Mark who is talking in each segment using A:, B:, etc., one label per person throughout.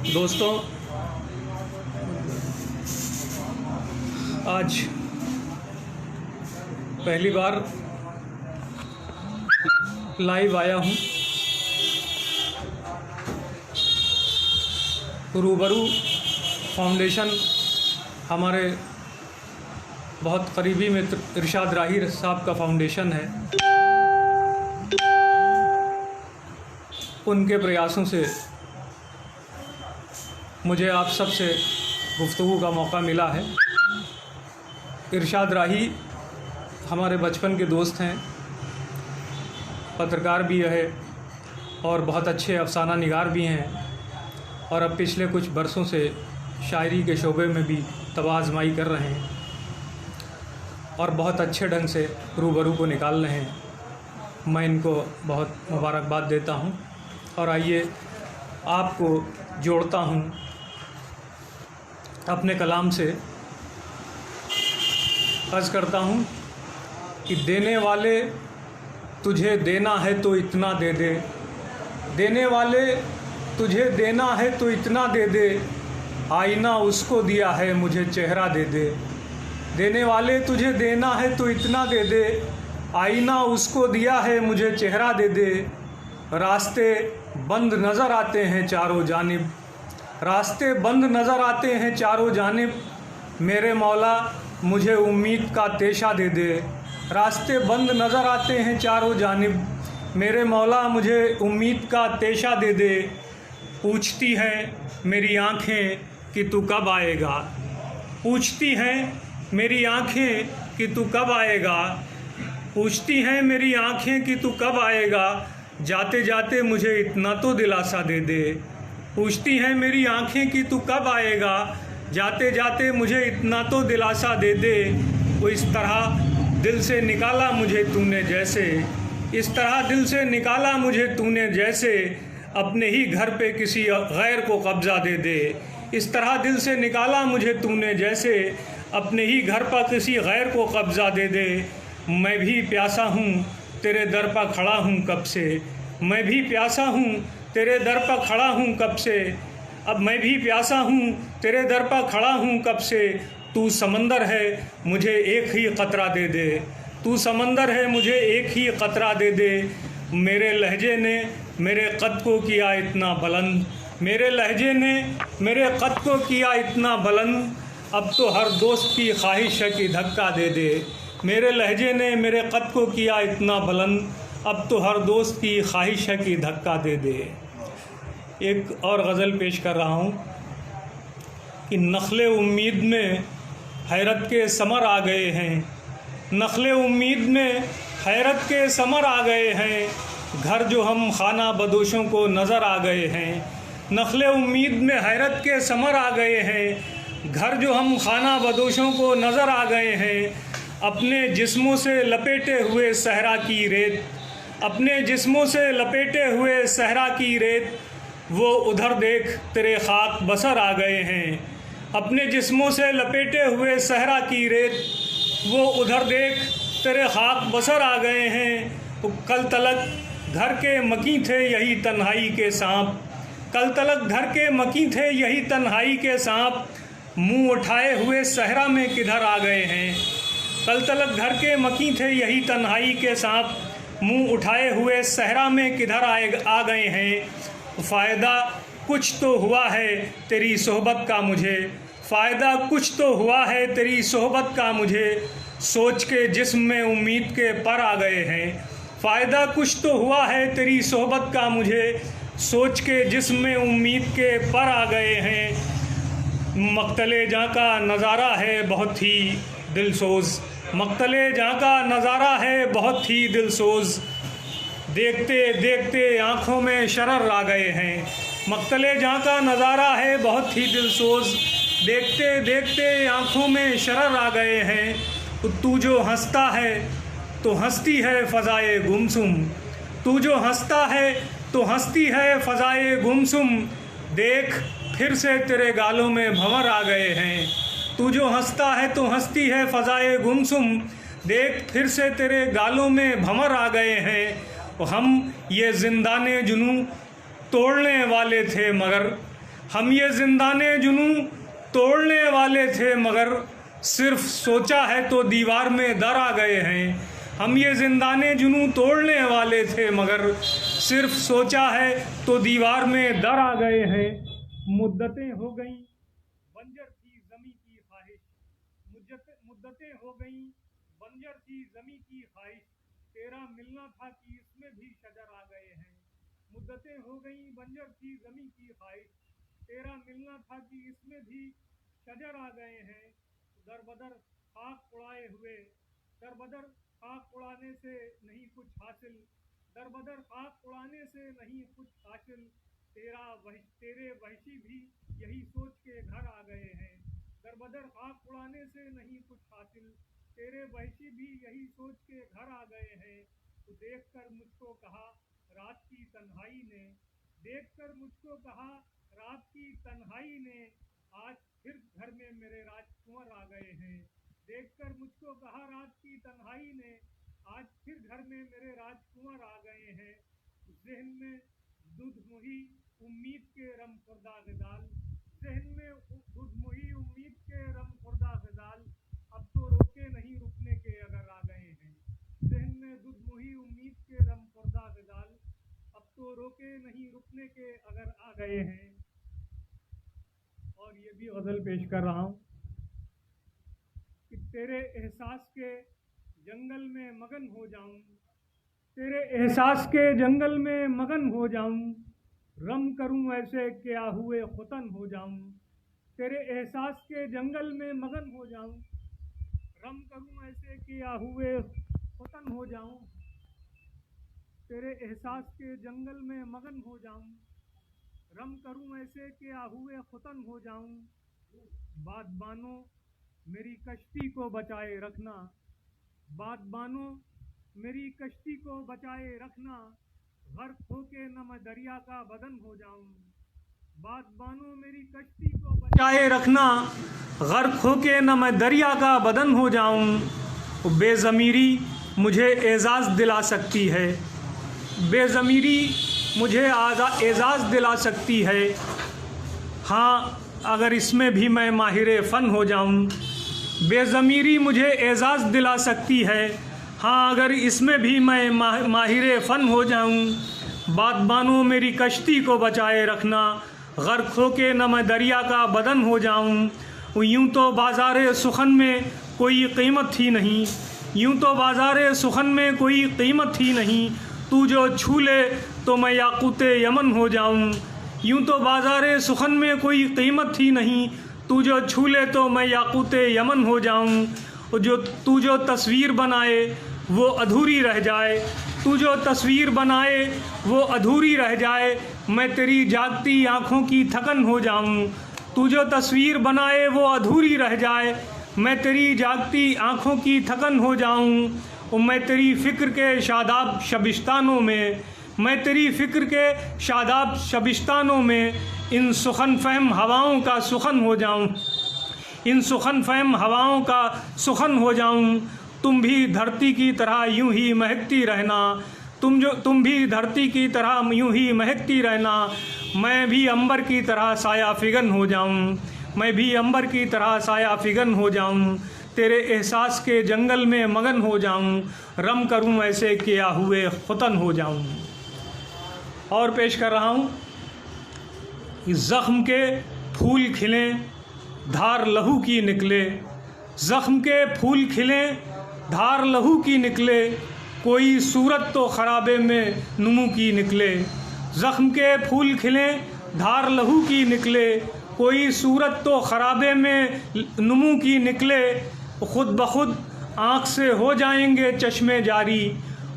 A: दोस्तों, आज पहली बार लाइव आया हूँ। रूबरू फाउंडेशन हमारे बहुत करीबी मित्र इरशाद राही साहब का फाउंडेशन है। उनके प्रयासों से मुझे आप सब से गुफ्तगू का मौका मिला है। इरशाद राही हमारे बचपन के दोस्त हैं, पत्रकार भी है और बहुत अच्छे अफसाना निगार भी हैं, और अब पिछले कुछ बरसों से शायरी के शोबे में भी तवाज़माई कर रहे हैं और बहुत अच्छे ढंग से रूबरू को निकाल रहे हैं। मैं इनको बहुत मुबारकबाद देता हूं और आइए आपको जोड़ता हूं अपने कलाम से। अर्ज़ करता हूं कि देने वाले तुझे देना है तो इतना दे दे, देने वाले तुझे देना है तो इतना दे दे, आईना उसको दिया है मुझे चेहरा दे दे। देने वाले तुझे देना है तो इतना दे दे, आईना उसको दिया है मुझे चेहरा दे दे। रास्ते बंद नज़र आते हैं चारों जानिब, रास्ते बंद नज़र आते हैं चारों जानिब, मेरे मौला मुझे उम्मीद का तेशा दे दे। रास्ते बंद नज़र आते हैं चारों जानिब, मेरे मौला मुझे उम्मीद का तेशा दे दे। पूछती हैं मेरी आँखें कि तू कब आएगा, पूछती हैं मेरी आँखें कि तू कब आएगा, पूछती हैं मेरी आँखें कि तू कब आएगा, जाते जाते मुझे इतना तो दिलासा दे दे। पूछती हैं मेरी आँखें कि तू कब आएगा, जाते जाते मुझे इतना तो दिलासा दे दे। वो इस तरह दिल से निकाला मुझे तूने जैसे, इस तरह दिल से निकाला मुझे तूने जैसे, अपने ही घर पे किसी गैर को कब्ज़ा दे दे। इस तरह दिल से निकाला मुझे तूने जैसे, अपने ही घर पर किसी गैर को कब्ज़ा दे दे। मैं भी प्यासा हूँ तेरे दर पर खड़ा हूँ कब से, मैं भी प्यासा हूँ तेरे दर पर खड़ा हूँ कब से, अब मैं भी प्यासा हूँ तेरे दर पर खड़ा हूँ कब से। तू समंदर है मुझे एक ही क़तरा दे दे, तू समंदर है मुझे एक ही क़तरा दे दे। मेरे लहजे ने मेरे कद को किया इतना बुलंद, मेरे लहजे ने मेरे कद को किया इतना बुलंद, अब तो हर दोस्त की ख्वाहिश है कि धक्का दे दे। मेरे लहजे ने मेरे कद को किया इतना बुलंद, अब तो हर दोस्त की ख्वाहिश है कि धक्का दे दे। एक और गज़ल पेश कर रहा हूँ कि नखले उम्मीद में हैरत के समर आ गए हैं, नखले उम्मीद में हैरत के समर आ गए हैं, घर जो हम खाना बदोशों को नज़र आ गए हैं। नखले उम्मीद में हैरत के समर आ गए हैं, घर जो हम खाना बदोशों को नज़र आ गए हैं। अपने जिस्मों से लपेटे हुए सहरा की रेत, अपने जिस्मों से लपेटे हुए सहरा की रेत, वो उधर देख तेरे खाक बसर आ गए हैं। अपने जिस्मों से लपेटे हुए सहरा की रेत, वो उधर देख तेरे खाक बसर आ गए हैं। कल तलक घर के मकी थे यही तन्हाई के सांप, कल तलक घर के मकी थे यही तन्हाई के सांप, मुंह उठाए हुए सहरा में किधर आ गए हैं। कल तलक घर के मकी थे यही तन्हाई के सांप, मुंह उठाए हुए सहरा में किधर आ गए हैं। फ़ायदा कुछ तो हुआ है तेरी सोहबत का मुझे, फ़ायदा कुछ तो हुआ है तेरी सोहबत का मुझे, सोच के जिस्म में उम्मीद के पर आ गए हैं। फ़ायदा कुछ तो हुआ है तेरी सोहबत का मुझे, सोच के जिस्म में उम्मीद के पर आ गए हैं। मक्तले जहाँ का नज़ारा है बहुत ही दिलसोज़, मक्तले जहाँ का नज़ारा है बहुत ही दिलसोज़, देखते देखते आँखों में शरर आ गए हैं। मक्तले जहाँ का नज़ारा है बहुत ही दिलसोज़, देखते देखते आँखों में शरर आ गए हैं। तू जो हंसता है तो हंसती है फ़ज़ाए गुमसुम, तू जो हंसता है तो हंसती है फ़ज़ाए गुमसुम, देख फिर से तेरे गालों में भंवर आ गए हैं। तू जो हंसता है तो हंसती है फ़ज़ाए गुमसुम, देख फिर से तेरे गालों में भंवर आ गए हैं। हम ये ज़िंदाने जुनूं तोड़ने वाले थे मगर हम ये जिंदाने जुनूं तोड़ने वाले थे मगर सिर्फ सोचा है तो दीवार में दर आ गए हैं। हम ये जिंदाने जुनूं तोड़ने वाले थे मगर सिर्फ सोचा है तो दीवार में दर आ गए हैं। मुद्दतें हो गईं बंजर थी ज़मीं की ख्वाहिश, मुद्दतें हो गईं बंजर थी ज़मीं की ख्वाहिश, तेरा मिलना था कि इसमें भी शजर आ गए हैं। मुद्दतें हो गईं बंजर थी ज़मीं की ख्वाहिश, तेरा मिलना था कि इसमें भी शजर आ गए हैं। दरबदर खाक उड़ाए हुए, दरबदर खाक उड़ाने से नहीं कुछ हासिल, दरबदर खाक उड़ाने से नहीं कुछ हासिल, तेरे वहशी भी यही सोच के घर आ गए हैं। दरबदर खाक उड़ाने से नहीं कुछ हासिल, तेरे वहशी भी यही सोच के घर आ गए हैं। तो देखकर मुझको कहा रात की तन्हाई ने, देखकर मुझको कहा रात की तन्हाई ने, आज फिर घर में मेरे राजकुंवर आ गए हैं। देखकर मुझको कहा रात की तन्हाई ने, आज फिर घर में मेरे राजकुंवर आ गए हैं। ज़हन में दुधमुही उम्मीद के रम खुर्दा ग़िज़ाल, ज़हन में दुधमुही उम्मीद के रम खुर्दा ग़िज़ाल, अब तो रोके नहीं रुकने के अगर आ गए हैं। ज़हन में दुधमुही उम्मीद के रम खुर्दा ग़िज़ाल, अब तो रोके नहीं रुकने के अगर आ गए हैं। और ये भी गज़ल पेश कर रहा हूँ कि तेरे एहसास के जंगल में मगन हो जाऊं, तेरे एहसास के जंगल में मगन हो जाऊं, रम करूं ऐसे क्या हुए खुतन हो जाऊं। तेरे एहसास के जंगल में मगन हो जाऊं, रम करूं ऐसे क्या हुए खुतन हो जाऊं। तेरे एहसास के जंगल में मगन हो जाऊं, रम करूं ऐसे क्या हुए खुतन हो जाऊं। बादबानो मेरी कश्ती को बचाए रखना, बादबानो मेरी कश्ती को बचाए रखना, गर्क होके न मैं दरिया का बदन हो जाऊं। बादबानो मेरी कश्ती को बचाए रखना, गर्क होके न मैं दरिया का बदन हो जाऊं। बेज़मीरी मुझे एजाज़ दिला सकती है, बेज़मीरी मुझे एजाज़ दिला सकती है। हाँ अगर इसमें भी मैं माहिर फ़न हो जाऊं। बेज़मीरी मुझे एजाज़ दिला सकती है, हाँ अगर इसमें भी मैं माहिर फ़न हो जाऊं। बादबानो मेरी कश्ती को बचाए रखना, गर्क होके न मैं दरिया का बदन हो जाऊं। यूं तो बाज़ारे सुखन में कोई कीमत ही नहीं, यूं तो बाज़ारे सुखन में कोई कीमत ही नहीं, तू जो छू ले तो मैं याकूते यमन हो जाऊं। यूं तो बाज़ारे सुखन में कोई कीमत ही नहीं, तू जो छू ले तो मैं याकूते यमन हो जाऊं। तू जो तस्वीर बनाए वो अधूरी रह जाए, तू जो तस्वीर बनाए वो अधूरी रह जाए, मैं तेरी जागती आँखों की थकन हो जाऊं। तू जो तस्वीर बनाए वो अधूरी रह जाए, मैं तेरी जागती आँखों की थकन हो जाऊं। मैं तेरी फ़िक्र के शादाब शबिस्तानों में, मैं तेरी फ़िक्र के शादाब शबिस्तानों में इन सुखन फ़हम हवाओं का सुखन हो जाऊं, इन सुखन फ़हम हवाओं का सुखन हो जाऊं। तुम भी धरती की तरह यूं ही महकती रहना, तुम भी धरती की तरह यूं ही महकती रहना, मैं भी अंबर की तरह साया फिगन हो जाऊं, मैं भी अंबर की तरह साया फिगन हो जाऊं। तेरे एहसास के जंगल में मगन हो जाऊं, रम करूं ऐसे क्या हुए खुतन हो जाऊं। और पेश कर रहा हूं, ज़ख्म के फूल खिलें धार लहू की निकले, ज़ख्म के फूल खिलें धार लहू की निकले, कोई सूरत तो खराबे में नुमू की निकले। ज़ख्म के फूल खिलें धार लहू की निकले, कोई सूरत तो खराबे में नुमू की निकले। खुद ब खुद आँख से हो जाएंगे चश्मे जारी,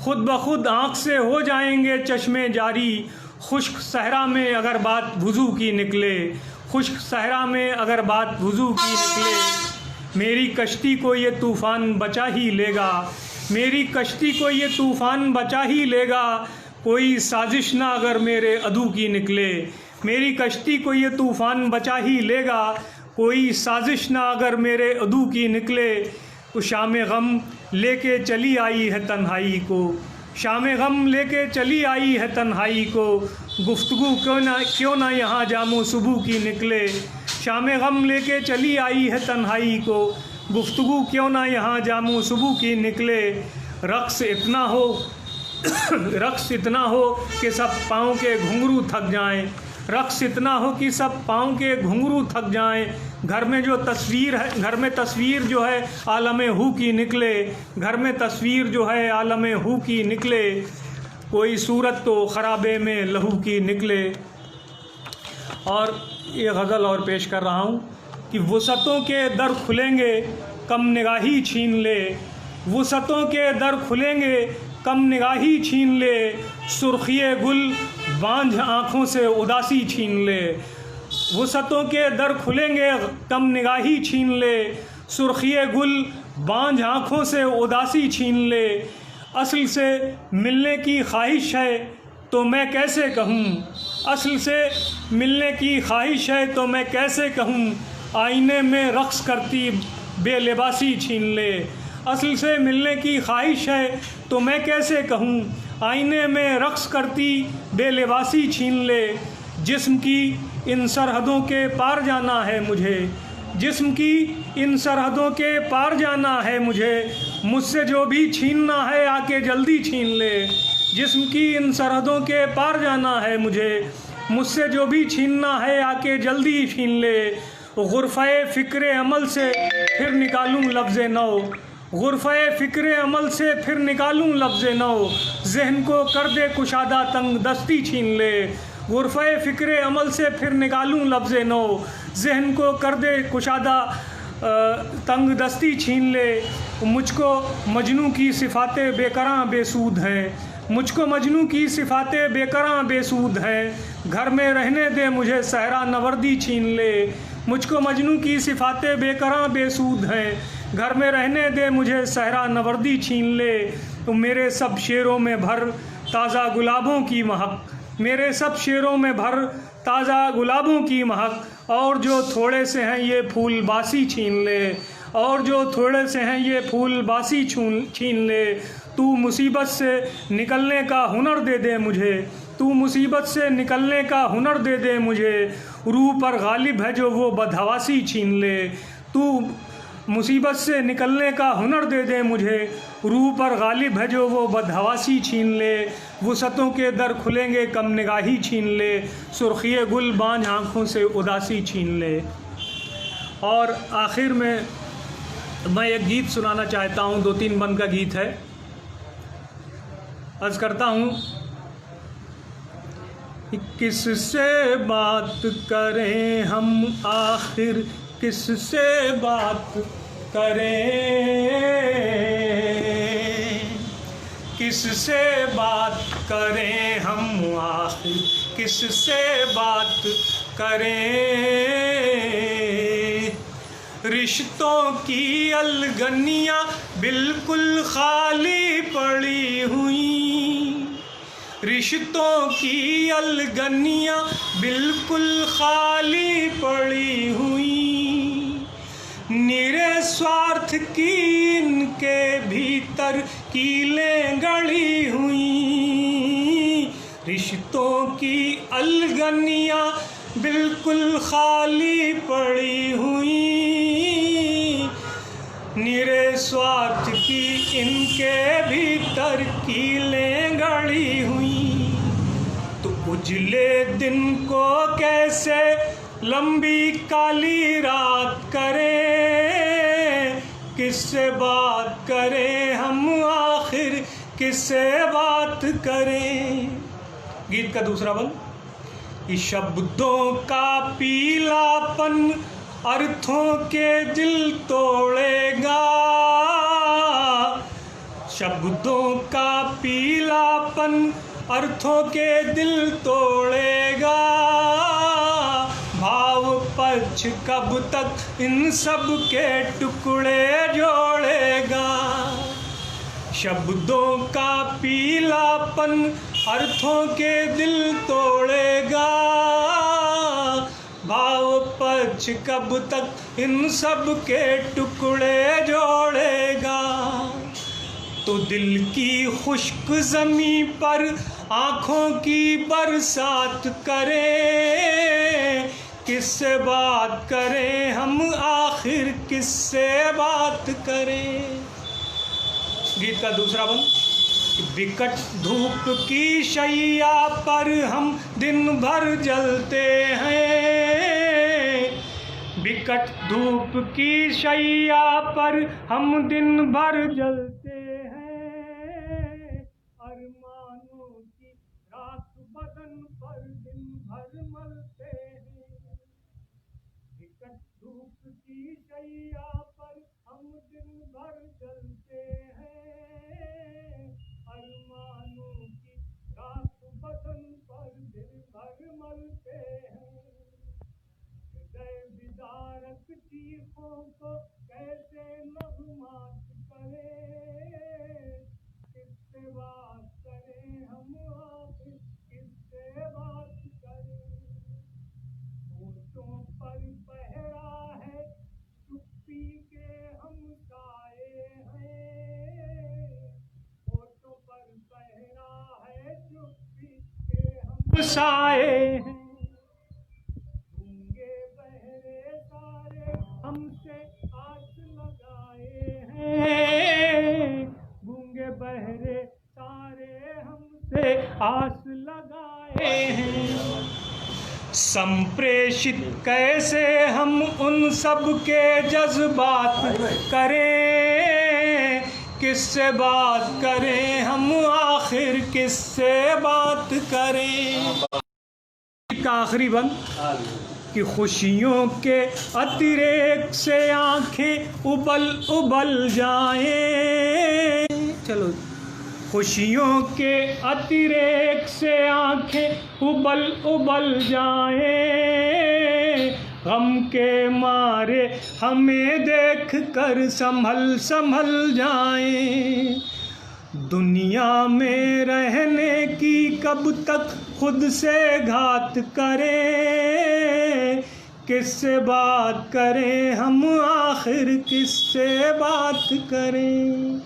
A: खुद ब खुद आँख से हो जाएंगे चश्मे जारी, खुश्क सहरा में अगर बात वुज़ू की निकले, खुश्क सहरा में अगर बात वुज़ू की निकले। मेरी कश्ती को ये तूफ़ान बचा ही लेगा, मेरी कश्ती को ये तूफ़ान बचा ही लेगा, कोई साजिश ना अगर मेरे अदू की निकले। मेरी कश्ती को ये तूफ़ान बचा ही लेगा, कोई साजिश ना अगर मेरे अदू की निकले। शाम गम लेके चली आई है तन्हाई को, शाम गम लेके चली आई है तन्हाई को, गुफ्तगू क्यों ना यहाँ जामो सुबह की निकले। शाम गम लेके चली आई है तन्हाई को, गुफ्तगू क्यों ना यहाँ जामो सुबह की निकले। रक्स इतना हो कि सब पाँव के घुंघरू थक जाएं, रक्स इतना हो कि सब पाँव के घुंघरू थक जाएं। घर में तस्वीर जो है आलमे हू की निकले, घर में तस्वीर जो है आलमे हू की निकले। कोई सूरत तो खराबे में लहू की निकले। और ये गज़ल और पेश कर रहा हूँ कि वुसअतों के दर खुलेंगे कम निगाही छीन ले, वुसअतों के दर खुलेंगे कम निगाही छीन ले। सुर्खिए गुल बांझ आँखों से उदासी छीन ले, वुसअतों के दर खुलेंगे कम निगाही छीन ले। सुर्खिए गुल बांझ आँखों से उदासी छीन ले। असल से मिलने की ख्वाहिश है तो मैं कैसे कहूँ, असल से मिलने की ख्वाहिश है तो मैं कैसे कहूँ। आईने में रक्स करती बेलिबासी छीन ले, असल से मिलने की ख्वाहिश है तो मैं कैसे कहूँ। आईने में रक्स करती बेलिबासी छीन ले। जिस्म की इन सरहदों के पार जाना है मुझे, जिस्म की इन सरहदों के पार जाना है मुझे। मुझसे जो भी छीनना है आके जल्दी छीन ले, जिस्म की इन सरहदों के पार जाना है मुझे। मुझसे जो भी छीनना है आके जल्दी छीन ले। गुरफ़े फ़िक्र अमल से फिर निकालूं लफ्ज़ नौ, गुरफ़े फ़िक्र अमल से फिर निकालूं लफ्ज़ नौ। ज़हन को कर दे कुशादा तंग दस्ती छीन ले, गुरफ़े फ़िक्र अमल से फिर निकालूं लफ्ज़ नौ। ज़हन को कर दे कुशादा तंग दस्ती छीन ले। मुझको मजनू की सिफ़ातें बेकरां बेसूद हैं, मुझको मजनू की सिफ़ातें बेकरां बेसूद हैं। घर में रहने दे मुझे सहरा नवर्दी छीन ले, मुझको मजनू की सिफ़ातें बेकरां बेसूद हैं। घर में रहने दे मुझे सहरा नवर्दी छीन ले। तो मेरे सब शेरों में भर ताज़ा गुलाबों की महक, मेरे सब शेरों में भर ताज़ा गुलाबों की महक। और जो थोड़े से हैं ये फूल बासी छीन ले, और जो थोड़े से हैं ये फूल बासी छीन ले। तू मुसीबत से निकलने का हुनर दे दे मुझे, तू मुसीबत से निकलने का हुनर दे दे मुझे। रूह पर गालिब है जो वो बदहवासी छीन ले, तू मुसीबत से निकलने का हुनर दे दे मुझे। रूह पर गालिब है जो वो बदहवासी छीन ले। वुसअतों के दर खुलेंगे कम निगाही छीन ले। सुर्खिए गुल बांझ आँखों से उदासी छीन ले। और आखिर में मैं एक गीत सुनाना चाहता हूँ, 2-3 बंद का गीत है। अर्ज़ करता हूँ, किससे बात करें हम आखिर, किससे बात करें, किससे बात करें हम आखिर, किससे बात करें। रिश्तों की अलगनियाँ बिल्कुल खाली पड़ी हुई, रिश्तों की अलगनियाँ बिल्कुल खाली पड़ी हुई। निरे स्वार्थ की इनके भीतर कीलें गड़ी हुई। रिश्तों की अलगनियाँ बिल्कुल खाली पड़ी हुई। निरे स्वार्थ की इनके भीतर कीलें गड़ी हुई। तो उजले दिन को कैसे लंबी काली रात करें, किससे बात करें हम आखिर, किससे बात करें। गीत का दूसरा बल, कि शब्दों का पीलापन अर्थों के दिल तोड़ेगा, शब्दों का पीलापन अर्थों के दिल तोड़ेगा। भाव पक्ष कब तक इन सब के टुकड़े जोड़ेगा। शब्दों का पीलापन अर्थों के दिल तोड़ेगा। भाव पक्ष कब तक इन सब के टुकड़े जोड़ेगा। तो दिल की खुश्क ज़मीं पर आँखों की बरसात करें। किससे बात करें हम, आखिर किससे बात करें। गीत का दूसरा बंद। विकट धूप की शैया पर हम दिन भर जलते हैं। विकट धूप की शैया पर हम दिन भर जलते हैं। अरमानों की राख बदन पर दिन भर मलते हैं। विकट धूप की शैया पर हम दिन भर जलते हैं। अरमानों की राख बदन पर दिन भर मलते हैं। हृदय विदारक चीखों को कैसे नगमात करें। किससे बात करें हम, आखिर किससे बात करें। होठों पर पहरा है चुप्पी के हम साए हैं। होठों पर पहरा है चुप्पी के हम साए हैं। गूंगे बहरे सारे हमसे आस लगाए हैं। गूंगे बहरे सारे हमसे आस लगाए हैं। संप्रेषित कैसे हम उन सब के जज्बात करें। किससे बात करें हम, आखिर किससे बात करें। का आखिरी बंद कि खुशियों के अतिरेक से आंखें उबल उबल जाएं। चलो, खुशियों के अतिरेक से आंखें उबल उबल जाएं। गम के मारे हमें देख कर संभल संभल जाएं। दुनिया में रहने की कब तक खुद से घात करें। किससे बात करें हम, आखिर किससे बात करें।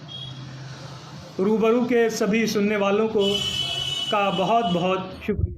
A: रूबरू के सभी सुनने वालों को का बहुत बहुत शुक्रिया।